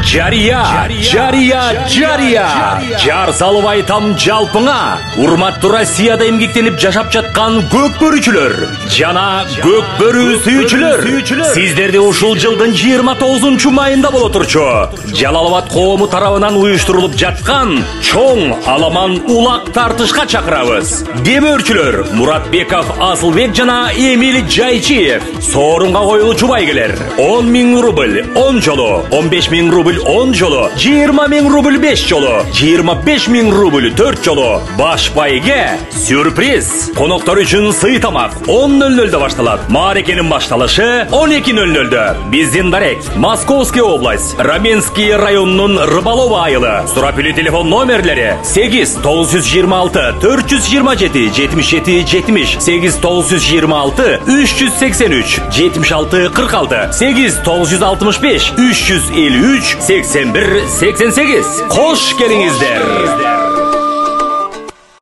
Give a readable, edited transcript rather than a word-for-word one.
Жария. Жар салып айтам жалпыңа. Урматтуу Россияда эмгектенип жашап жаткан көкбөрүүчүлөр жана көкбөрүү сүйүүчүлөр. Сиздерди ушул жылдын 29 майында боло турчу Жалал-Абад коому тарабынан уюштурулуп жаткан чоң аламан улак тартышка чакырабыз. Демөөрчүлөр Муратбеков Асылбек жана Эмиль Жайчиев соорунга коюлуучу байгелер 10 000 рубль 10 жолу, 15 000 рубль 10 жолу, 20 000 рубль 5 жолу, 25 000 рубль 4 жолу. Баш байге сюрприз. Коноктор үчүн сый тамак 10:00 башталат. Маарекенин башталышы 12:00. Биздин дарек Московский область, Раменский районунун Рыбалово айылы. Сурапили телефон номерлери 8 926 427 77 70, 8 926 383 76 46, 8 965 353 81 88. Кош келиңиздер.